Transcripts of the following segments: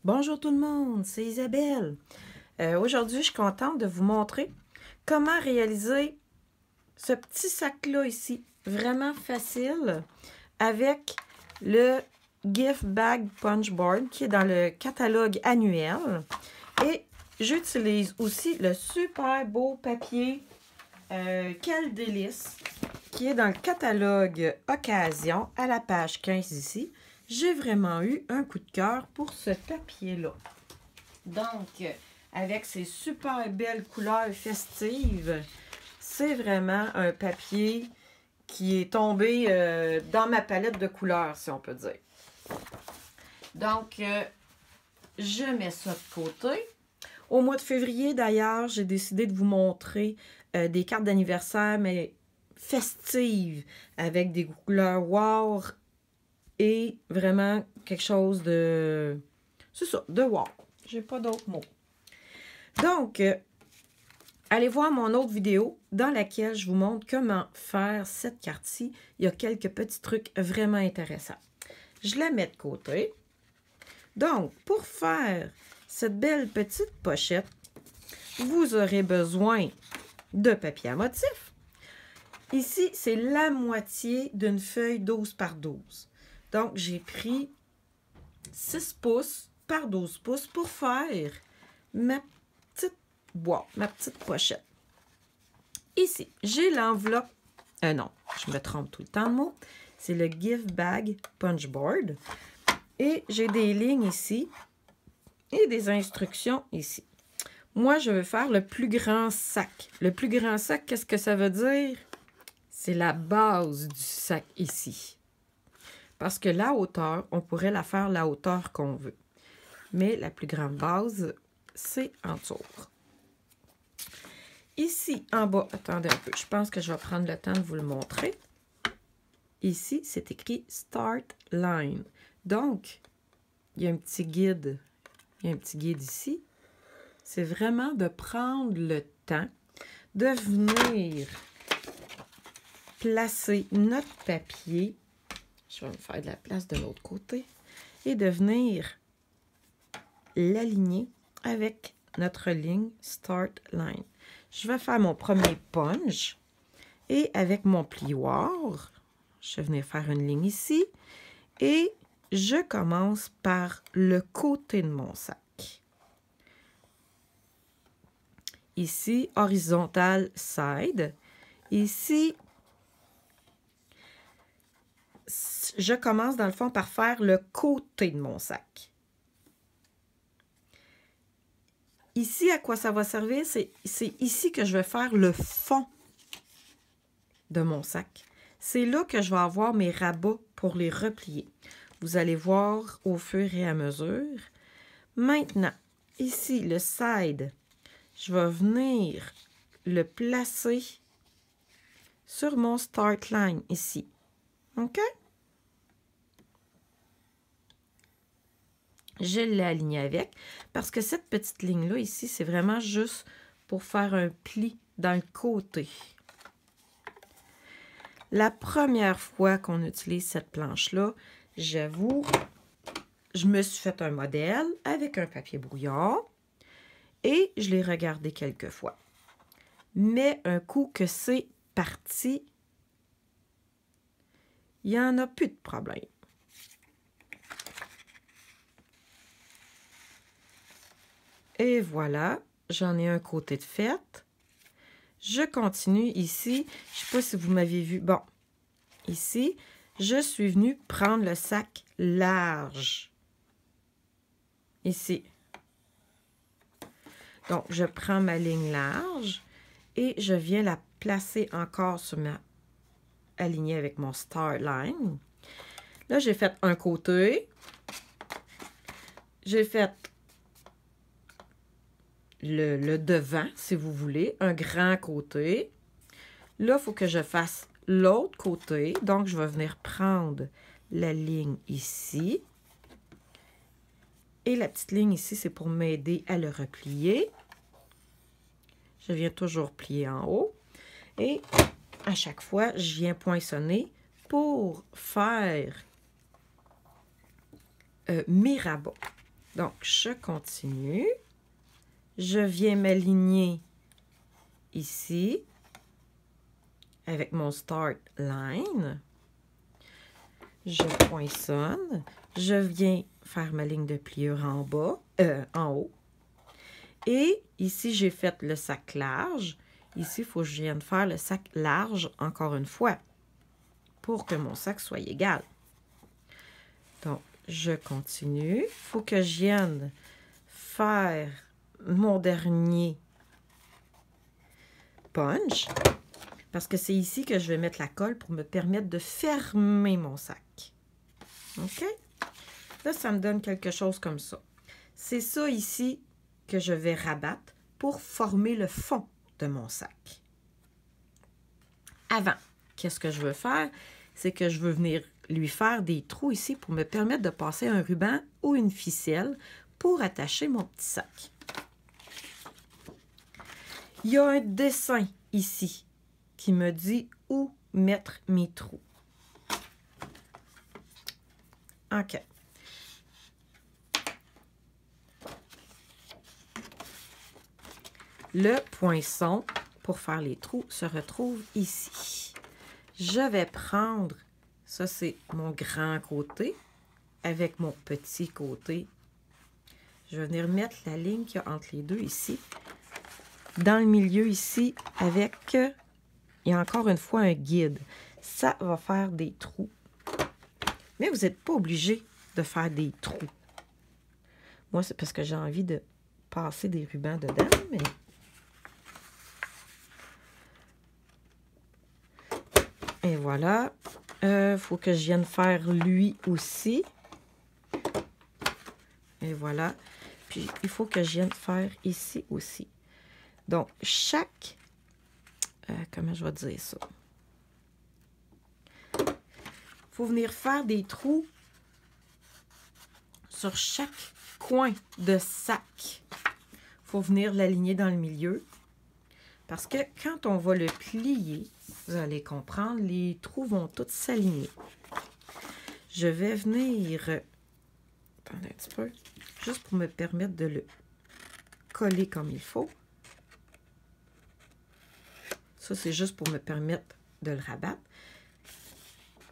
Bonjour tout le monde, c'est Isabelle. Aujourd'hui, je suis contente de vous montrer comment réaliser ce petit sac-là ici. Vraiment facile avec le Gift Bag Punch Board qui est dans le catalogue annuel. Et j'utilise aussi le super beau papier Quel délice qui est dans le catalogue Occasion à la page 15 ici. J'ai vraiment eu un coup de cœur pour ce papier-là. Donc, avec ses super belles couleurs festives, c'est vraiment un papier qui est tombé dans ma palette de couleurs, si on peut dire. Donc, je mets ça de côté. Au mois de février, d'ailleurs, j'ai décidé de vous montrer des cartes d'anniversaire, mais festives, avec des couleurs wow et vraiment quelque chose de... C'est ça, de wow. J'ai pas d'autres mots. Donc, allez voir mon autre vidéo dans laquelle je vous montre comment faire cette carte-ci. Il y a quelques petits trucs vraiment intéressants. Je la mets de côté. Donc, pour faire cette belle petite pochette, vous aurez besoin de papier à motif. Ici, c'est la moitié d'une feuille 12 par 12. Donc, j'ai pris 6 pouces par 12 pouces pour faire ma petite boîte, ma petite pochette. Ici, j'ai l'enveloppe. Non, je me trompe tout le temps de mots. C'est le Gift Bag Punch Board. Et j'ai des lignes ici et des instructions ici. Moi, je veux faire le plus grand sac. Le plus grand sac, qu'est-ce que ça veut dire? C'est la base du sac ici. Parce que la hauteur, on pourrait la faire la hauteur qu'on veut. Mais la plus grande base, c'est en dessous. Ici, en bas, attendez un peu, je pense que je vais prendre le temps de vous le montrer. Ici, c'est écrit Start Line. Donc, il y a un petit guide. Il y a un petit guide ici. C'est vraiment de prendre le temps de venir placer notre papier. Je vais me faire de la place de l'autre côté. Et de venir l'aligner avec notre ligne Start Line. Je vais faire mon premier punch. Et avec mon plioir, je vais venir faire une ligne ici. Et je commence par le côté de mon sac. Ici, horizontal side. Ici, je commence dans le fond par faire le côté de mon sac. Ici, à quoi ça va servir? C'est ici que je vais faire le fond de mon sac. C'est là que je vais avoir mes rabats pour les replier. Vous allez voir au fur et à mesure. Maintenant, ici, le side, je vais venir le placer sur mon start line ici. OK? Je l'ai aligné avec parce que cette petite ligne-là ici, c'est vraiment juste pour faire un pli dans le côté. La première fois qu'on utilise cette planche-là, j'avoue, je me suis fait un modèle avec un papier brouillard et je l'ai regardé quelques fois. Mais un coup que c'est parti, il n'y en a plus de problème. Et voilà, j'en ai un côté de fait. Je continue ici. Je ne sais pas si vous m'avez vu. Bon, ici, je suis venue prendre le sac large. Ici. Donc, je prends ma ligne large et je viens la placer encore sur ma alignée avec mon star line. Là, j'ai fait un côté. J'ai fait le devant, si vous voulez, un grand côté. Là, il faut que je fasse l'autre côté. Donc, je vais venir prendre la ligne ici. Et la petite ligne ici, c'est pour m'aider à le replier. Je viens toujours plier en haut. Et à chaque fois, je viens poinçonner pour faire mes rabats. Donc, je continue. Je viens m'aligner ici avec mon start line. Je poinçonne. Je viens faire ma ligne de pliure en bas, en haut. Et ici, j'ai fait le sac large. Ici, il faut que je vienne faire le sac large encore une fois pour que mon sac soit égal. Donc, je continue. Il faut que je vienne faire mon dernier punch parce que c'est ici que je vais mettre la colle pour me permettre de fermer mon sac. OK? Là, ça me donne quelque chose comme ça. C'est ça ici que je vais rabattre pour former le fond de mon sac. Avant, qu'est-ce que je veux faire? C'est que je veux venir lui faire des trous ici pour me permettre de passer un ruban ou une ficelle pour attacher mon petit sac. Il y a un dessin ici qui me dit où mettre mes trous. OK. Le poinçon pour faire les trous se retrouve ici. Je vais prendre, ça c'est mon grand côté, avec mon petit côté. Je vais venir mettre la ligne qu'il y a entre les deux ici. Dans le milieu ici, avec, il y a encore une fois un guide. Ça va faire des trous. Mais vous n'êtes pas obligé de faire des trous. Moi, c'est parce que j'ai envie de passer des rubans dedans, mais... Et voilà. Faut que je vienne faire lui aussi. Et voilà. Puis, il faut que je vienne faire ici aussi. Donc, chaque... comment je vais dire ça? Il faut venir faire des trous sur chaque coin de sac. Il faut venir l'aligner dans le milieu. Parce que quand on va le plier, vous allez comprendre, les trous vont tous s'aligner. Je vais venir... Attendez un petit peu. Juste pour me permettre de le coller comme il faut. Ça, c'est juste pour me permettre de le rabattre.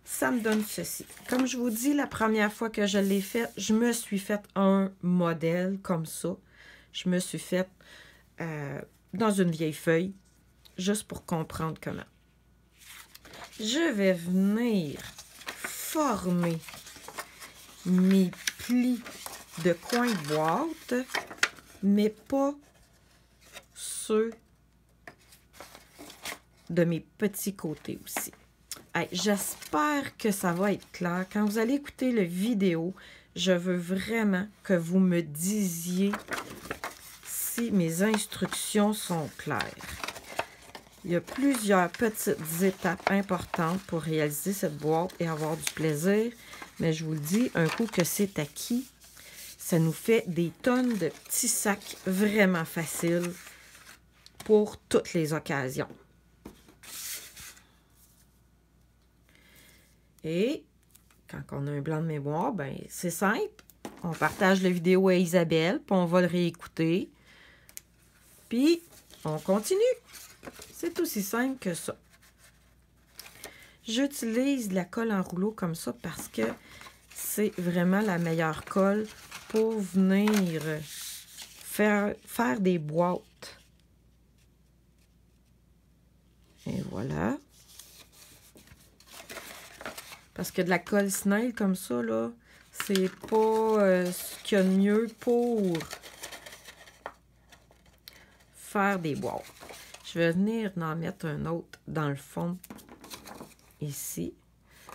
Ça me donne ceci. Comme je vous dis, la première fois que je l'ai fait, je me suis fait un modèle comme ça. Je me suis fait dans une vieille feuille, juste pour comprendre comment. Je vais venir former mes plis de coin de boîte, mais pas ceux de mes petits côtés aussi. Hey, j'espère que ça va être clair. Quand vous allez écouter la vidéo, je veux vraiment que vous me disiez si mes instructions sont claires. Il y a plusieurs petites étapes importantes pour réaliser cette boîte et avoir du plaisir. Mais je vous le dis, un coup que c'est acquis, ça nous fait des tonnes de petits sacs vraiment faciles pour toutes les occasions. Et quand on a un blanc de mémoire, ben c'est simple. On partage la vidéo à Isabelle, puis on va le réécouter. Puis, on continue. C'est aussi simple que ça. J'utilise la colle en rouleau comme ça parce que c'est vraiment la meilleure colle pour venir faire des boîtes. Et voilà. Parce que de la colle snail comme ça, là, c'est pas ce qu'il y a de mieux pour faire des boîtes. Je vais venir en mettre un autre dans le fond, ici.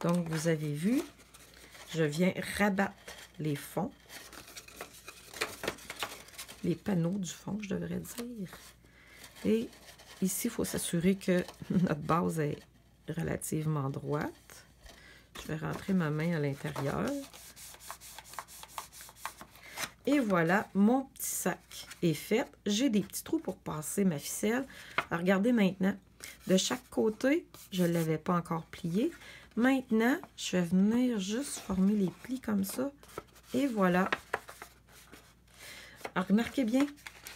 Donc, vous avez vu, je viens rabattre les fonds. Les panneaux du fond, je devrais dire. Et ici, il faut s'assurer que notre base est relativement droite. Je vais rentrer ma main à l'intérieur. Et voilà, mon petit sac est fait. J'ai des petits trous pour passer ma ficelle. Alors, regardez maintenant. De chaque côté, je ne l'avais pas encore plié. Maintenant, je vais venir juste former les plis comme ça. Et voilà. Alors, remarquez bien,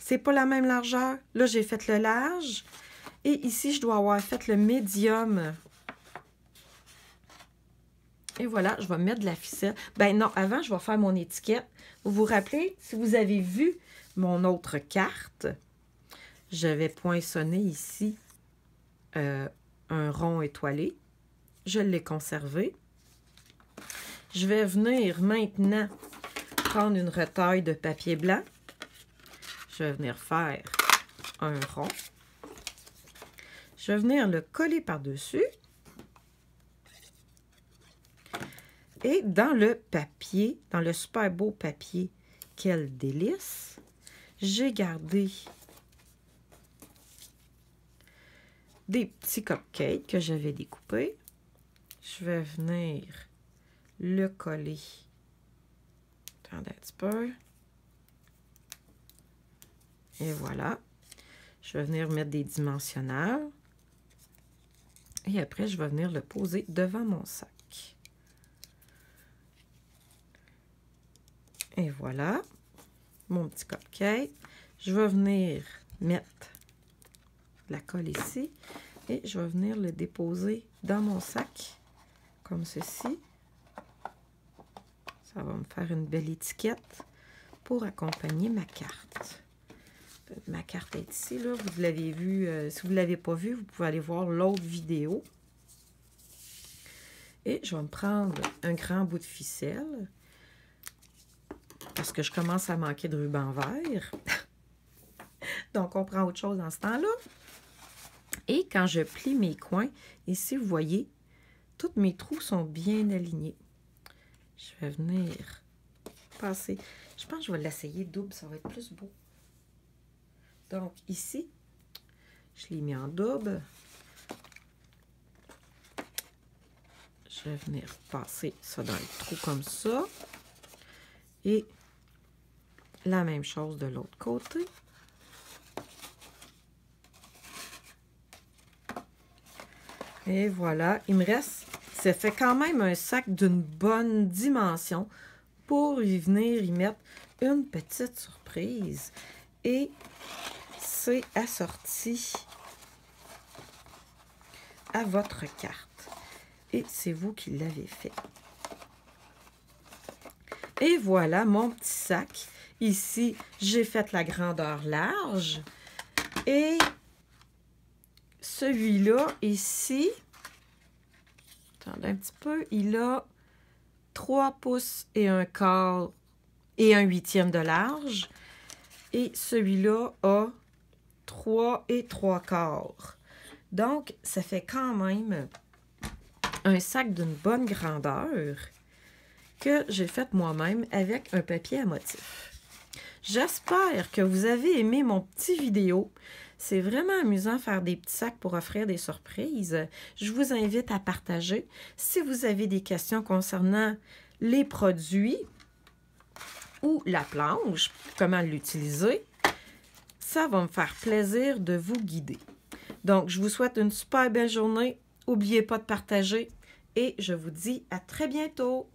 c'est pas la même largeur. Là, j'ai fait le large. Et ici, je dois avoir fait le médium. Et voilà, je vais mettre de la ficelle. Ben non, avant, je vais faire mon étiquette. Vous vous rappelez, si vous avez vu mon autre carte, j'avais poinçonné ici un rond étoilé. Je l'ai conservé. Je vais venir maintenant prendre une retaille de papier blanc. Je vais venir faire un rond. Je vais venir le coller par-dessus. Et dans le papier, dans le super beau papier Quel délice, j'ai gardé des petits cupcakes que j'avais découpés. Je vais venir le coller. Attendez un petit peu. Et voilà. Je vais venir mettre des dimensionnels. Et après, je vais venir le poser devant mon sac. Et voilà. Mon petit cupcake. Je vais venir mettre la colle ici. Et je vais venir le déposer dans mon sac. Comme ceci. Ça va me faire une belle étiquette pour accompagner ma carte. Ma carte est ici, là. Vous l'avez vu. Si vous ne l'avez pas vue, vous pouvez aller voir l'autre vidéo. Et je vais me prendre un grand bout de ficelle. Parce que je commence à manquer de ruban vert. Donc, on prend autre chose dans ce temps-là. Et quand je plie mes coins, ici, vous voyez, tous mes trous sont bien alignés. Je vais venir passer. Je pense que je vais l'essayer double, ça va être plus beau. Donc, ici, je l'ai mis en double. Je vais venir passer ça dans le trou comme ça. Et la même chose de l'autre côté. Et voilà, il me reste, ça fait quand même un sac d'une bonne dimension pour y venir y mettre une petite surprise. Et c'est assorti à votre carte. Et c'est vous qui l'avez fait. Et voilà mon petit sac. Ici, j'ai fait la grandeur large. Et celui-là, ici, attendez un petit peu, il a 3 pouces et un quart et un huitième de large. Et celui-là a 3 et 3 quarts. Donc, ça fait quand même un sac d'une bonne grandeur que j'ai fait moi-même avec un papier à motif. J'espère que vous avez aimé mon petit vidéo. C'est vraiment amusant de faire des petits sacs pour offrir des surprises. Je vous invite à partager. Si vous avez des questions concernant les produits ou la planche, comment l'utiliser, ça va me faire plaisir de vous guider. Donc, je vous souhaite une super belle journée. N'oubliez pas de partager et je vous dis à très bientôt.